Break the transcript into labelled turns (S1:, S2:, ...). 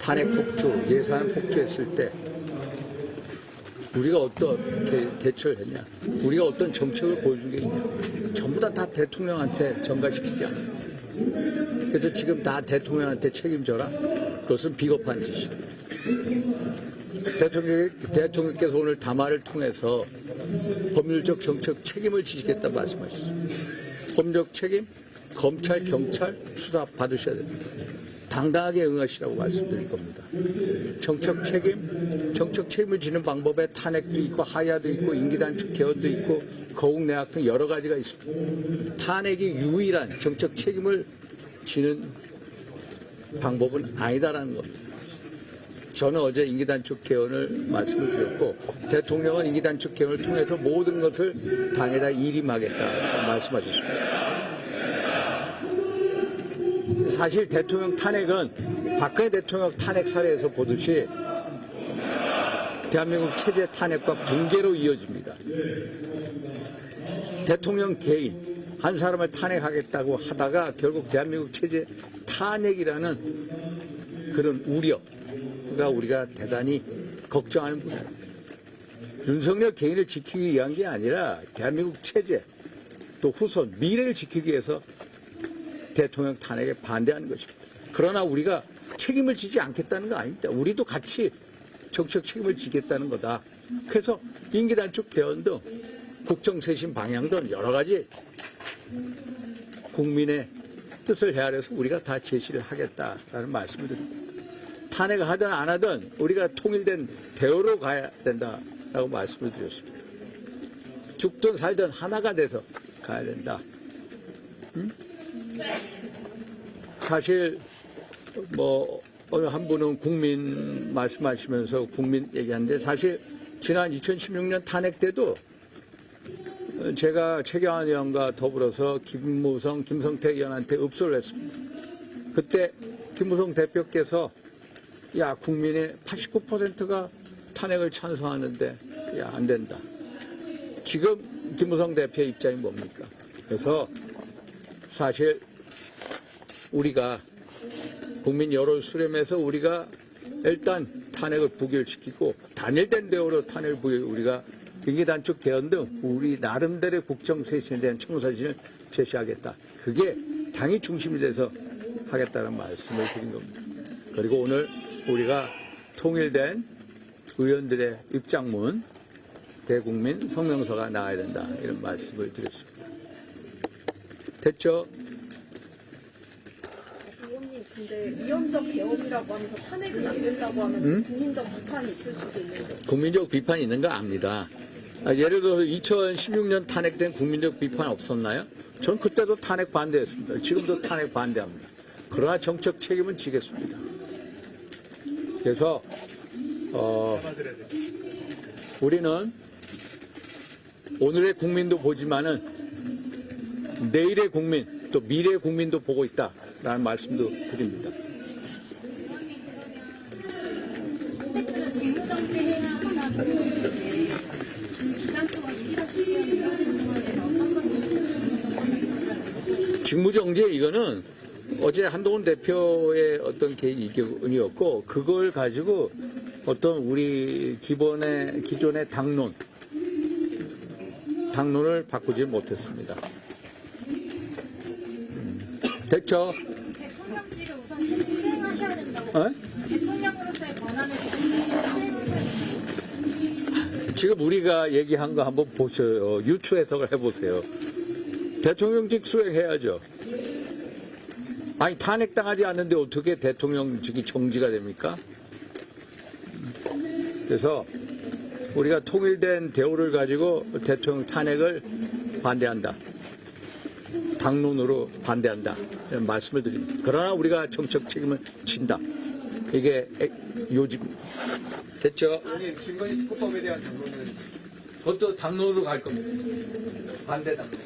S1: 탄핵 폭주, 예산 폭주했을 때 우리가 어떤 대처를 했냐, 우리가 어떤 정책을 보여준 게 있냐, 전부 다 대통령한테 전가시키지 않아. 그래서 지금 다 대통령한테 책임져라. 그것은 비겁한 짓이다. 대통령께서 오늘 담화를 통해서 법률적 정책 책임을 지시겠다 말씀하시죠. 법률적 책임, 검찰, 경찰 수사 받으셔야 됩니다. 당당하게 응하시라고 말씀드릴 겁니다. 정책 책임을 지는 방법에 탄핵도 있고 하야도 있고 임기단축 개헌도 있고 거국내각 등 여러 가지가 있습니다. 탄핵이 유일한 정책 책임을 지는 방법은 아니다라는 겁니다. 저는 어제 임기단축 개헌을 말씀을 드렸고 대통령은 임기단축 개헌을 통해서 모든 것을 당에다 일임하겠다 말씀하셨습니다. 사실 대통령 탄핵은 박근혜 대통령 탄핵 사례에서 보듯이 대한민국 체제 탄핵과 붕괴로 이어집니다. 대통령 개인 한 사람을 탄핵하겠다고 하다가 결국 대한민국 체제 탄핵이라는 그런 우려가 우리가 대단히 걱정하는 분야입니다. 윤석열 개인을 지키기 위한 게 아니라 대한민국 체제 또 후손 미래를 지키기 위해서 대통령 탄핵에 반대하는 것입니다. 그러나 우리가 책임을 지지 않겠다는 거 아닙니다. 우리도 같이 정책 책임을 지겠다는 거다. 그래서 임기단축 개헌 등 국정쇄신 방향 등 여러 가지 국민의 뜻을 헤아려서 우리가 다 제시를 하겠다라는 말씀을 드립니다. 탄핵을 하든 안 하든 우리가 통일된 대우로 가야 된다라고 말씀을 드렸습니다. 죽든 살든 하나가 돼서 가야 된다. 사실 어느 한 분은 국민 말씀하시면서 국민 얘기하는데 사실 지난 2016년 탄핵 때도 제가 최경환 의원과 더불어서 김무성, 김성태 의원한테 읍소를 했습니다. 그때 김무성 대표께서 야 국민의 89%가 탄핵을 찬성하는데 야 안 된다. 지금 김무성 대표의 입장이 뭡니까? 그래서 사실 우리가 국민 여론 수렴해서 우리가 일단 탄핵을 부결시키고 단일된 대우로 탄핵을 우리가 임기단축 개헌 등 우리 나름대로의 국정쇄신에 대한 청사진을 제시하겠다. 그게 당이 중심이 돼서 하겠다는 말씀을 드린 겁니다. 그리고 오늘 우리가 통일된 의원들의 입장문 대국민 성명서가 나와야 된다. 이런 말씀을 드렸습니다. 됐죠?
S2: 의원님, 근데 위헌적 개헌이라고 하면서 탄핵은 안 된다고 하면 국민적 비판이 있을 수도 있는데.
S1: 국민적 비판이 있는 거 압니다. 예를 들어서 2016년 탄핵된 국민적 비판 없었나요? 전 그때도 탄핵 반대했습니다. 지금도 탄핵 반대합니다. 그러나 정책 책임은 지겠습니다. 그래서 우리는 오늘의 국민도 보지만은 내일의 국민 또 미래의 국민도 보고 있다라는 말씀도 드립니다.
S3: 직무정지 하고 나서 기간 동안
S1: 직무정지 이거는 어제 한동훈 대표의 어떤 개인 의견이었고 그걸 가지고 어떤 우리 기존의 당론을 바꾸지 못했습니다. 됐죠?
S3: 대통령직을 우선 수행하셔야 된다고.
S1: 어?
S3: 대통령으로서의 권한을
S1: 지금 우리가 얘기한 거 한번 보셔요. 유추 해석을 해보세요. 대통령직 수행해야죠. 아니 탄핵당하지 않는데 어떻게 대통령직이 정지가 됩니까? 그래서 우리가 통일된 대우를 가지고 대통령 탄핵을 반대한다. 당론으로 반대한다. 이런 말씀을 드립니다. 그러나 우리가 정책 책임을 진다. 이게 요지입니다. 됐죠?
S4: 아니, 김건희 특검법에 대한 당론은
S1: 그것도 당론으로 갈 겁니다. 반대 당론.